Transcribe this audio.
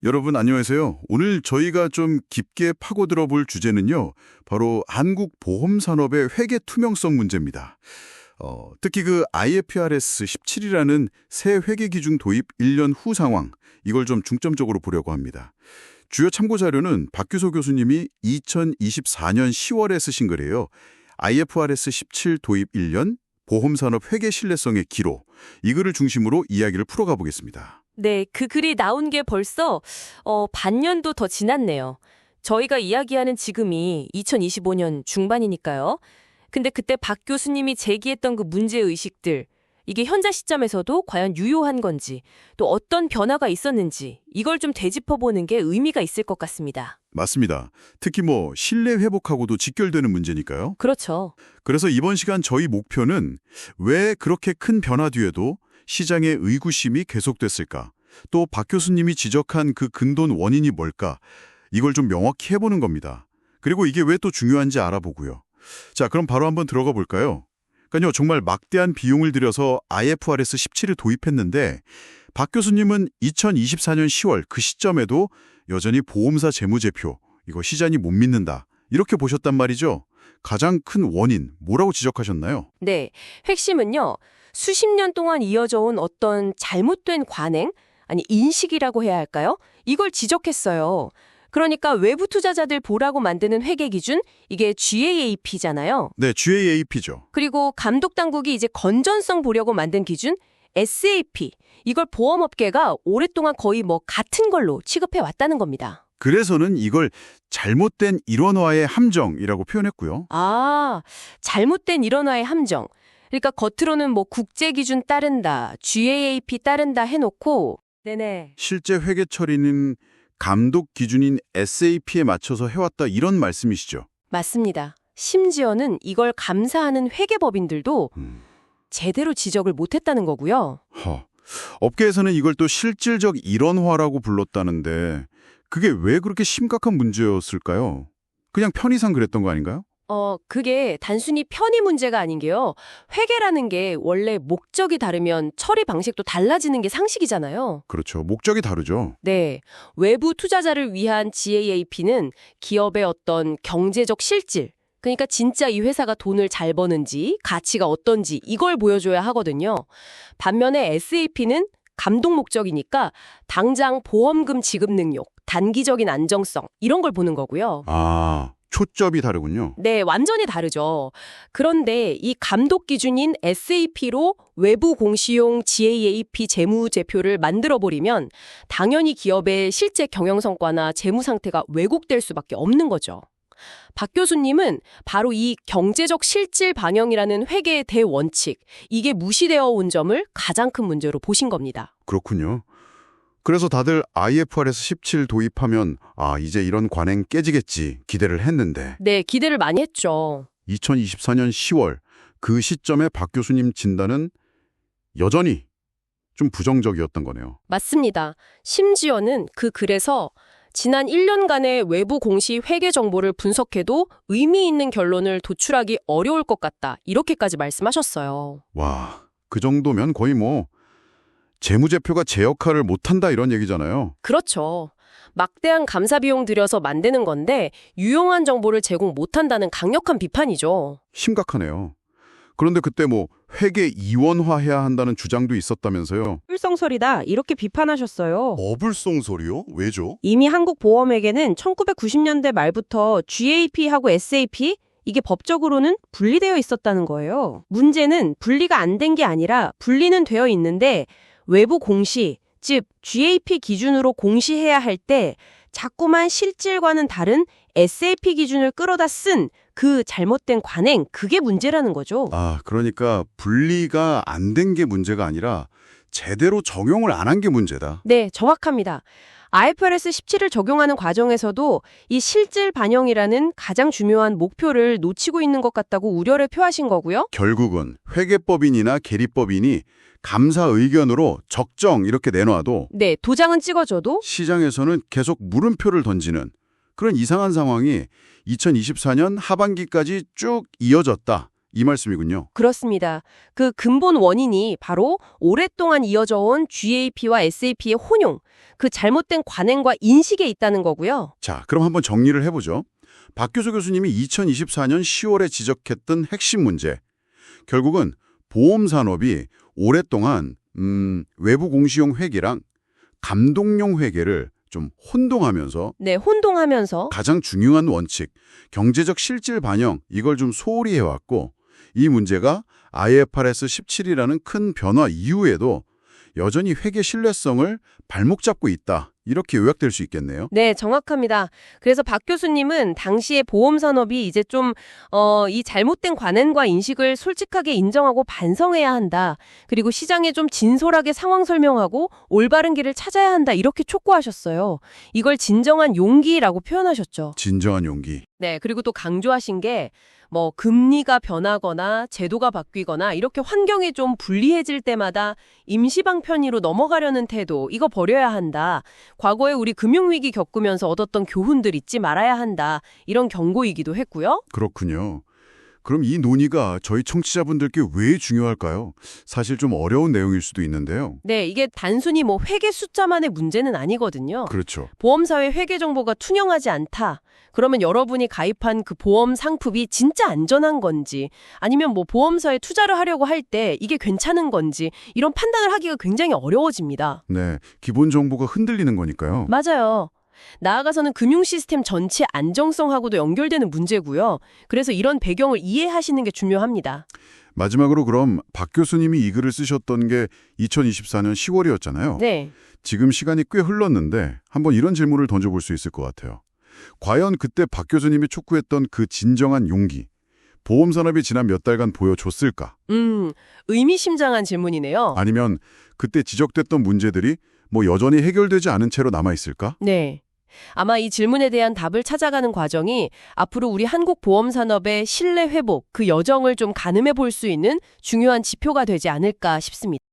여러분 안녕하세요. 오늘 저희가 좀 깊게 파고들어 볼 주제는요. 바로 한국 보험 산업의 회계 투명성 문제입니다. 특히 그 IFRS 17이라는 새 회계 기준 도입 1년 후 상황, 이걸 좀 중점적으로 보려고 합니다. 주요 참고 자료는 박규소 교수님이 2024년 10월에 쓰신 글이에요. IFRS 17 도입 1년 보험 산업 회계 신뢰성의 기로. 이 글을 중심으로 이야기를 풀어가 보겠습니다. 네, 그 글이 나온 게 벌써 반년도 더 지났네요. 저희가 이야기하는 지금이 2025년 중반이니까요. 근데 그때 박 교수님이 제기했던 그 문제의식들, 이게 현재 시점에서도 과연 유효한 건지, 또 어떤 변화가 있었는지 이걸 좀 되짚어보는 게 의미가 있을 것 같습니다. 맞습니다. 특히 신뢰 회복하고도 직결되는 문제니까요. 그렇죠. 그래서 이번 시간 저희 목표는 왜 그렇게 큰 변화 뒤에도 시장의 의구심이 계속됐을까? 또 박 교수님이 지적한 그 근본 원인이 뭘까? 이걸 좀 명확히 해보는 겁니다. 그리고 이게 왜 또 중요한지 알아보고요. 자, 그럼 바로 한번 들어가 볼까요? 그러니까요, 정말 막대한 비용을 들여서 IFRS 17을 도입했는데 박 교수님은 2024년 10월 그 시점에도 여전히 보험사 재무제표, 이거 시장이 못 믿는다. 이렇게 보셨단 말이죠. 가장 큰 원인, 뭐라고 지적하셨나요? 네, 핵심은요. 수십 년 동안 이어져 온 어떤 잘못된 관행, 아니 인식이라고 해야 할까요? 이걸 지적했어요. 그러니까 외부 투자자들 보라고 만드는 회계 기준, 이게 GAAP잖아요. 네, GAAP죠. 그리고 감독 당국이 이제 건전성 보려고 만든 기준, SAP. 이걸 보험업계가 오랫동안 거의 같은 걸로 취급해 왔다는 겁니다. 그래서는 이걸 잘못된 일원화의 함정이라고 표현했고요. 아, 잘못된 일원화의 함정. 그러니까 겉으로는 국제 기준 따른다, GAAP 따른다 해놓고 네네. 실제 회계 처리는 감독 기준인 SAP에 맞춰서 해왔다 이런 말씀이시죠? 맞습니다. 심지어는 이걸 감사하는 회계법인들도 제대로 지적을 못했다는 거고요. 업계에서는 이걸 또 실질적 일원화라고 불렀다는데 그게 왜 그렇게 심각한 문제였을까요? 그냥 편의상 그랬던 거 아닌가요? 그게 단순히 편의 문제가 아닌 게요. 회계라는 게 원래 목적이 다르면 처리 방식도 달라지는 게 상식이잖아요. 그렇죠. 목적이 다르죠. 네. 외부 투자자를 위한 GAAP는 기업의 어떤 경제적 실질, 그러니까 진짜 이 회사가 돈을 잘 버는지, 가치가 어떤지 이걸 보여줘야 하거든요. 반면에 SAP는 감독 목적이니까 당장 보험금 지급 능력, 단기적인 안정성 이런 걸 보는 거고요. 아, 초점이 다르군요. 네, 완전히 다르죠. 그런데 이 감독 기준인 SAP로 외부 공시용 GAAP 재무제표를 만들어버리면 당연히 기업의 실제 경영 성과나 재무 상태가 왜곡될 수밖에 없는 거죠. 박 교수님은 바로 이 경제적 실질 반영이라는 회계의 대원칙, 이게 무시되어 온 점을 가장 큰 문제로 보신 겁니다. 그렇군요. 그래서 다들 IFRS 17 도입하면 이제 이런 관행 깨지겠지 기대를 했는데 네, 기대를 많이 했죠. 2024년 10월 그 시점에 박 교수님 진단은 여전히 좀 부정적이었던 거네요. 맞습니다. 심지어는 그 글에서 지난 1년간의 외부 공시 회계 정보를 분석해도 의미 있는 결론을 도출하기 어려울 것 같다. 이렇게까지 말씀하셨어요. 와, 그 정도면 거의 재무제표가 제 역할을 못한다 이런 얘기잖아요. 그렇죠. 막대한 감사 비용 들여서 만드는 건데 유용한 정보를 제공 못한다는 강력한 비판이죠. 심각하네요. 그런데 그때 회계 이원화해야 한다는 주장도 있었다면서요. 불성설이다 이렇게 비판하셨어요. 어불송 소리요? 왜죠? 이미 한국 보험회계는 1990년대 말부터 GAP하고 SAP 이게 법적으로는 분리되어 있었다는 거예요. 문제는 분리가 안 된 게 아니라 분리는 되어 있는데 외부 공시, 즉 GAP 기준으로 공시해야 할 때 자꾸만 실질과는 다른 SAP 기준을 끌어다 쓴 그 잘못된 관행, 그게 문제라는 거죠. 그러니까 분리가 안 된 게 문제가 아니라 제대로 적용을 안 한 게 문제다. 네, 정확합니다. IFRS 17을 적용하는 과정에서도 이 실질 반영이라는 가장 중요한 목표를 놓치고 있는 것 같다고 우려를 표하신 거고요. 결국은 회계법인이나 계리법인이 감사 의견으로 적정 이렇게 내놔도 네, 도장은 찍어줘도 시장에서는 계속 물음표를 던지는 그런 이상한 상황이 2024년 하반기까지 쭉 이어졌다. 이 말씀이군요. 그렇습니다. 그 근본 원인이 바로 오랫동안 이어져 온 GAP와 SAP의 혼용, 그 잘못된 관행과 인식에 있다는 거고요. 자, 그럼 한번 정리를 해보죠. 박교수 교수님이 2024년 10월에 지적했던 핵심 문제. 결국은 보험 산업이 오랫동안 외부 공시용 회계랑 감독용 회계를 좀 혼동하면서 네, 혼동하면서 가장 중요한 원칙, 경제적 실질 반영, 이걸 좀 소홀히 해왔고 이 문제가 IFRS 17이라는 큰 변화 이후에도 여전히 회계 신뢰성을 발목 잡고 있다. 이렇게 요약될 수 있겠네요. 네, 정확합니다. 그래서 박 교수님은 당시에 보험 산업이 이제 좀 이 잘못된 관행과 인식을 솔직하게 인정하고 반성해야 한다. 그리고 시장에 좀 진솔하게 상황 설명하고 올바른 길을 찾아야 한다. 이렇게 촉구하셨어요. 이걸 진정한 용기라고 표현하셨죠. 진정한 용기. 네, 그리고 또 강조하신 게 금리가 변하거나 제도가 바뀌거나 이렇게 환경이 좀 불리해질 때마다 임시방편으로 넘어가려는 태도, 이거 버려야 한다. 과거에 우리 금융위기 겪으면서 얻었던 교훈들 잊지 말아야 한다. 이런 경고이기도 했고요. 그렇군요. 그럼 이 논의가 저희 청취자분들께 왜 중요할까요? 사실 좀 어려운 내용일 수도 있는데요. 네, 이게 단순히 회계 숫자만의 문제는 아니거든요. 그렇죠. 보험사회 회계 정보가 투명하지 않다. 그러면 여러분이 가입한 그 보험 상품이 진짜 안전한 건지, 아니면 보험사에 투자를 하려고 할 때 이게 괜찮은 건지, 이런 판단을 하기가 굉장히 어려워집니다. 네, 기본 정보가 흔들리는 거니까요. 맞아요. 나아가서는 금융 시스템 전체 안정성하고도 연결되는 문제고요. 그래서 이런 배경을 이해하시는 게 중요합니다. 마지막으로 그럼 박 교수님이 이 글을 쓰셨던 게 2024년 10월이었잖아요. 네. 지금 시간이 꽤 흘렀는데 한번 이런 질문을 던져볼 수 있을 것 같아요. 과연 그때 박 교수님이 촉구했던 그 진정한 용기, 보험산업이 지난 몇 달간 보여줬을까? 의미심장한 질문이네요. 아니면 그때 지적됐던 문제들이 여전히 해결되지 않은 채로 남아있을까? 네. 아마 이 질문에 대한 답을 찾아가는 과정이 앞으로 우리 한국 보험 산업의 신뢰 회복, 그 여정을 좀 가늠해 볼 수 있는 중요한 지표가 되지 않을까 싶습니다.